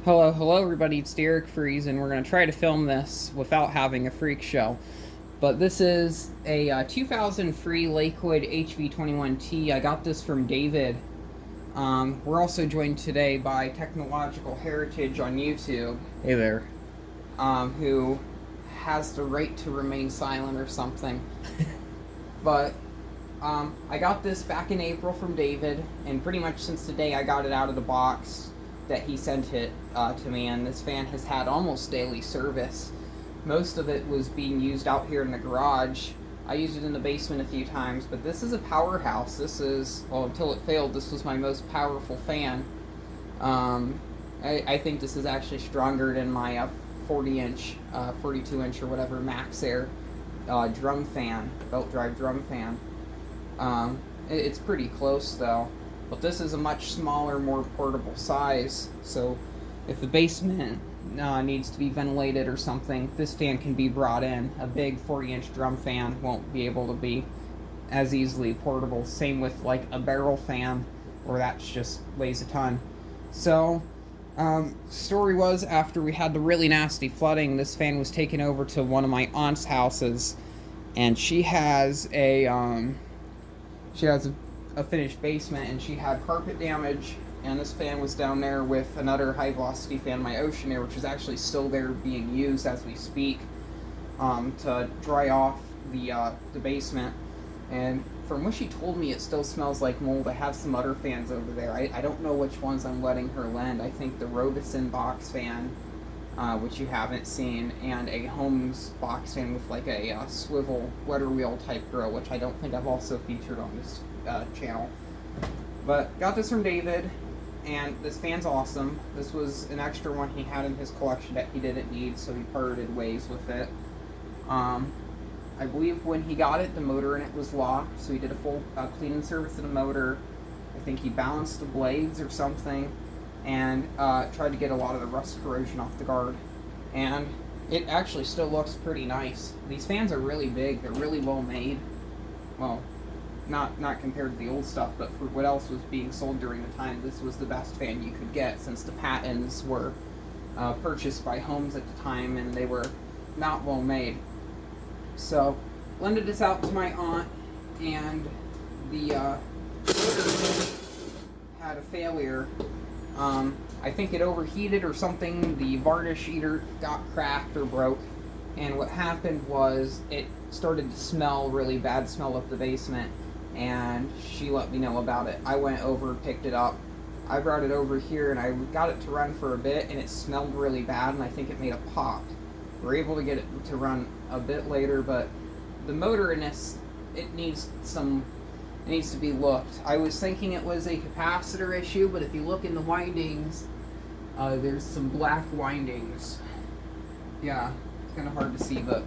Hello everybody, it's Derek Freeze, and we're going to try to film this without having a freak show. But this is a 2003 Lakewood HV21-T. I got this from David. We're also joined today by Technological Heritage on YouTube. Hey there. Who has the right to remain silent or something. But I got this back in April from David, and pretty much since the day I got it out of the box that he sent it to me, and this fan has had almost daily service. Most of it was being used out here in the garage. I used it in the basement a few times, but this is a powerhouse. This is, well, until it failed, this was my most powerful fan. I think this is actually stronger than my 40-inch, 42-inch or whatever Max Air drum fan, belt drive drum fan. It's pretty close though. But this is a much smaller, more portable size, so if the basement needs to be ventilated or something, this fan can be brought in. A big 40-inch drum fan won't be able to be as easily portable. Same with like a barrel fan, or that just weighs a ton. So, story was, after we had the really nasty flooding, this fan was taken over to one of my aunt's houses, and she has a finished basement, and she had carpet damage, and this fan was down there with another high velocity fan, my Ocean Air, which is actually still there being used as we speak, to dry off the basement. And from what she told me, it still smells like mold. I have some other fans over there. I don't know which ones I'm letting her lend. I think the Robeson box fan, which you haven't seen, and a Holmes box fan with like a swivel weather wheel type grill, which I don't think I've also featured on this channel. But got this from David, and this fan's awesome. This was an extra one he had in his collection that he didn't need, so he parted ways with it. I believe when he got it, the motor in it was locked, so he did a full cleaning service of the motor. I think he balanced the blades or something, and tried to get a lot of the rust corrosion off the guard. And it actually still looks pretty nice. These fans are really big. They're really well made. Well, not compared to the old stuff, but for what else was being sold during the time, this was the best fan you could get, since the patents were purchased by Holmes at the time, and they were not well made. So, lended this out to my aunt, and the had a failure. I think it overheated or something. The varnish either got cracked or broke, and what happened was it started to smell really bad, smell up the basement, and she let me know about it. I went over, picked it up, I brought it over here, and I got it to run for a bit, and it smelled really bad, and I think it made a pop. We were able to get it to run a bit later, but the motor in this, it needs to be looked. I was thinking it was a capacitor issue, but if you look in the windings, there's some black windings. Yeah, it's kind of hard to see, but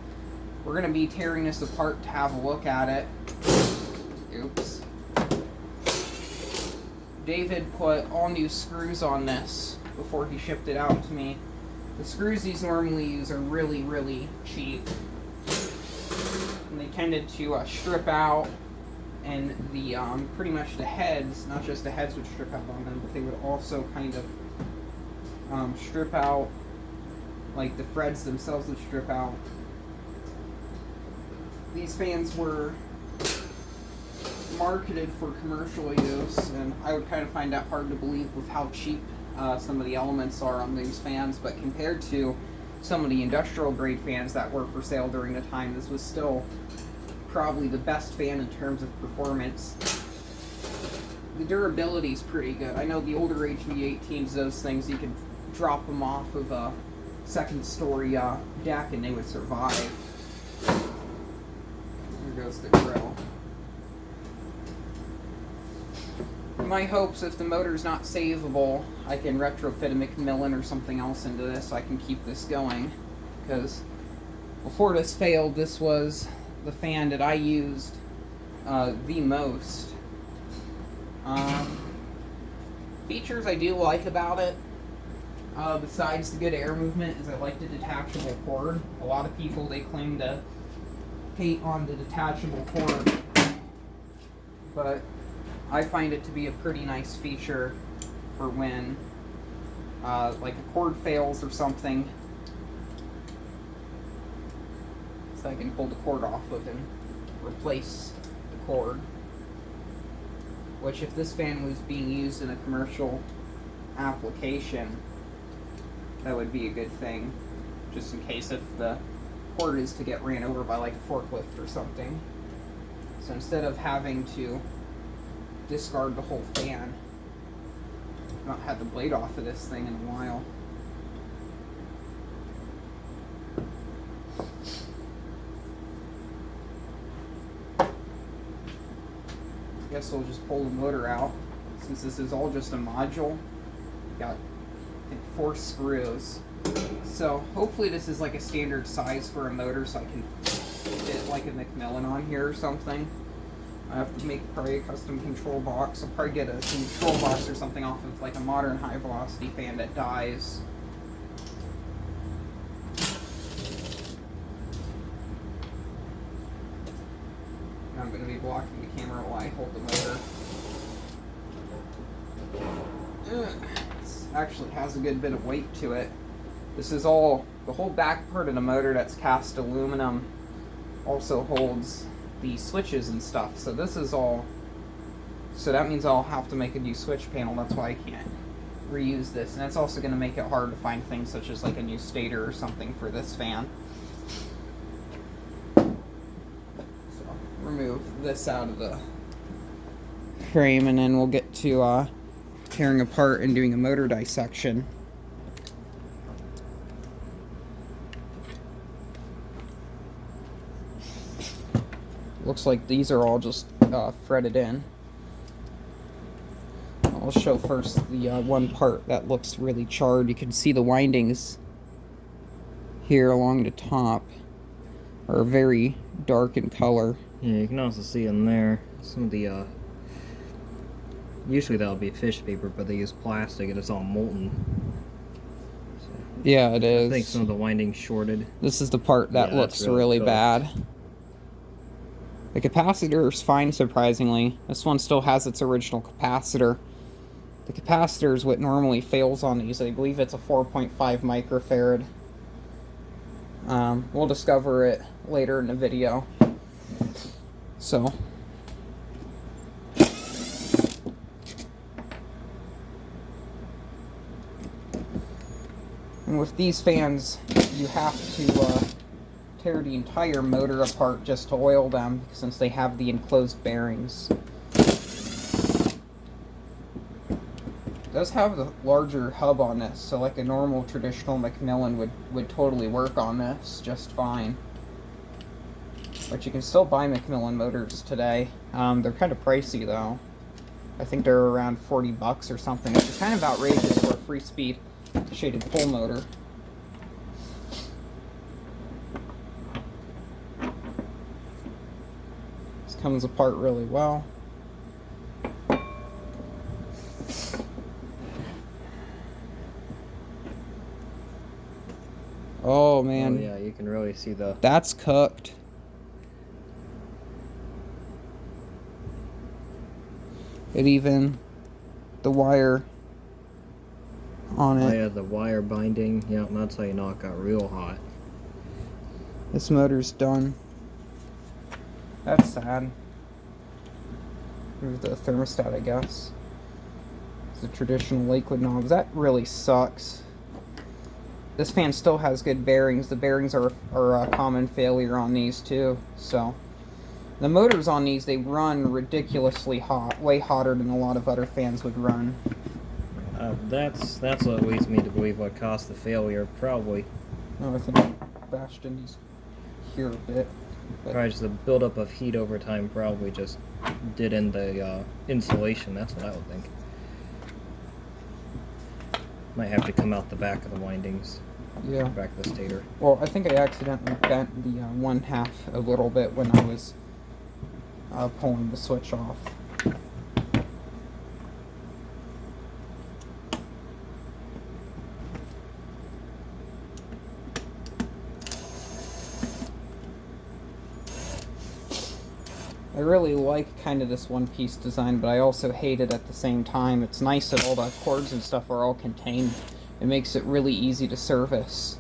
we're going to be tearing this apart to have a look at it. Oops. David put all new screws on this before he shipped it out to me. The screws these normally use are really, really cheap, and they tended to strip out, and the pretty much the heads, not just the heads would strip out on them, but they would also kind of strip out, like the threads themselves would strip out. These fans were marketed for commercial use, and I would kind of find that hard to believe with how cheap some of the elements are on these fans, but compared to some of the industrial grade fans that were for sale during the time, this was still probably the best fan in terms of performance. The durability is pretty good. I know the older HV18s, those things, you could drop them off of a second story deck and they would survive. There goes the grill. My hopes, if the motor's not savable, I can retrofit a Macmillan or something else into this so I can keep this going. Because before this failed, this was the fan that I used the most. Features I do like about it, besides the good air movement, is I like the detachable cord. A lot of people, they claim to hate on the detachable cord, but I find it to be a pretty nice feature for when like a cord fails or something, so I can pull the cord off of and replace the cord. Which, if this fan was being used in a commercial application, that would be a good thing, just in case if the cord is to get ran over by like a forklift or something. So instead of having to discard the whole fan, I've not had the blade off of this thing in a while. I guess we'll just pull the motor out. Since this is all just a module, got, I think, 4 screws. So hopefully this is like a standard size for a motor, so I can fit like a Macmillan on here or something. I have to make probably a custom control box. I'll probably get a control box or something off of like a modern high velocity fan that dies. I'm going to be blocking the camera while I hold the motor. This actually has a good bit of weight to it. This is all, the whole back part of the motor that's cast aluminum also holds the switches and stuff. So this is all, so that means I'll have to make a new switch panel. That's why I can't reuse this. And that's also going to make it hard to find things such as like a new stator or something for this fan. Remove this out of the frame, and then we'll get to tearing apart and doing a motor dissection. Looks like these are all just threaded in. I'll show first the one part that looks really charred. You can see the windings here along the top are very dark in color. Yeah, you can also see in there some of the, usually that'll be fish paper, but they use plastic and it's all molten. So, yeah, it is. I think some of the windings shorted. This is the part that looks really bad. The capacitor is fine, surprisingly. This one still has its original capacitor. The capacitor is what normally fails on these. I believe it's a 4.5 microfarad. We'll discover it later in the video. So, and with these fans, you have to tear the entire motor apart just to oil them, since they have the enclosed bearings. It does have the larger hub on this, so like a normal traditional Macmillan would totally work on this just fine. But you can still buy Macmillan motors today. They're kind of pricey though. I think they're around 40 bucks or something, which is kind of outrageous for a free speed shaded pull motor. This comes apart really well. Oh man. Oh yeah, you can really see the... That's cooked. It even, the wire on it. Oh yeah, the wire binding. Yeah, that's how you know it got real hot. This motor's done. That's sad. Here's the thermostat, I guess. It's a traditional Lakewood knob. That really sucks. This fan still has good bearings. The bearings are a common failure on these too. So the motors on these, they run ridiculously hot, way hotter than a lot of other fans would run. That's what leads me to believe what caused the failure. Probably. Oh, I think I bashed in these here a bit. Probably just the buildup of heat over time probably just did in the insulation. That's what I would think. Might have to come out the back of the windings. Yeah. Back of the stator. Well, I think I accidentally bent the one half a little bit when I was pulling the switch off. I really like kind of this one-piece design, but I also hate it at the same time. It's nice that all the cords and stuff are all contained it makes it really easy to service.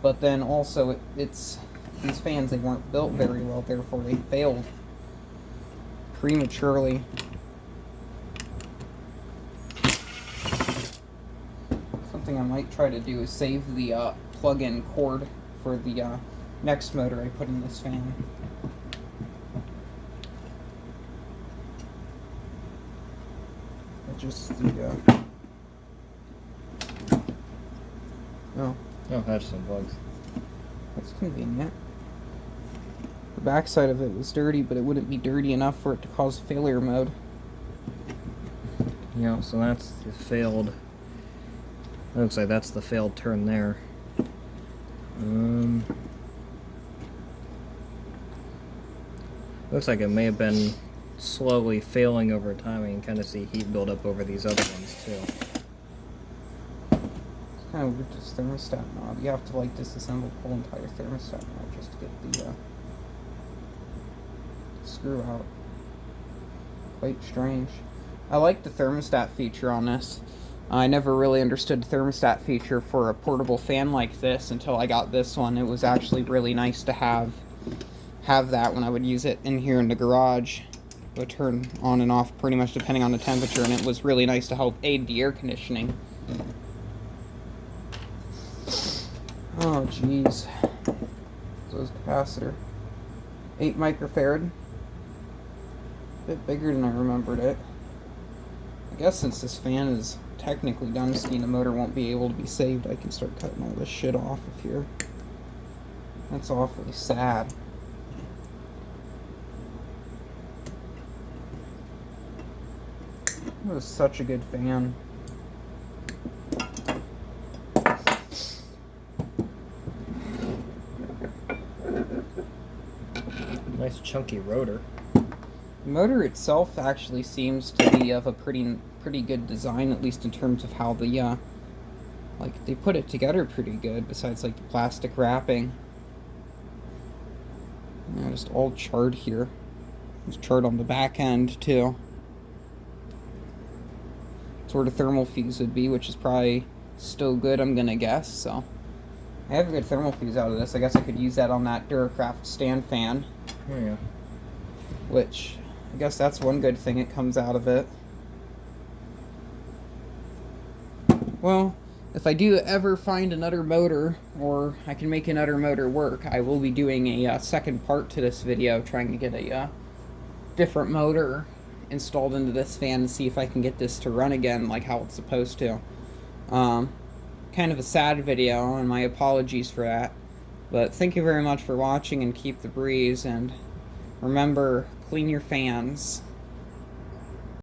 But then also, it's these fans, they weren't built very well, therefore they failed prematurely. Something I might try to do is save the plug-in cord for the next motor I put in this fan. Just the oh, that's some bugs. That's convenient. The backside of it was dirty, but it wouldn't be dirty enough for it to cause failure mode. Yeah, so that's the failed. Looks like that's the failed turn there. Looks like it may have been slowly failing over time. You can kind of see heat build up over these other ones too. It's kind of weird, this thermostat knob. You have to like disassemble the whole entire thermostat knob just to get the screw out. Quite strange. I like the thermostat feature on this. I never really understood the thermostat feature for a portable fan like this until I got this one. It was actually really nice to have that when I would use it in here in the garage. It would turn on and off pretty much depending on the temperature, and it was really nice to help aid the air conditioning. Oh jeez. So is capacitor. 8 microfarad. A bit bigger than I remembered it. I guess since this fan is technically done skiing, the motor won't be able to be saved. I can start cutting all this shit off of here. That's awfully sad. It was such a good fan. Nice chunky rotor. The motor itself actually seems to be of a pretty good design, at least in terms of how the like they put it together pretty good. Besides like the plastic wrapping, yeah, just all charred here. It's charred on the back end too. That's where the thermal fuse would be, which is probably still good, I'm gonna guess. So I have a good thermal fuse out of this. I guess I could use that on that Duracraft stand fan. Oh, yeah. Which I guess that's one good thing it comes out of it. Well, if I do ever find another motor, or I can make another motor work, I will be doing a second part to this video, trying to get a different motor installed into this fan and see if I can get this to run again like how it's supposed to. Kind of a sad video, and my apologies for that. But thank you very much for watching, and keep the breeze, and remember, clean your fans.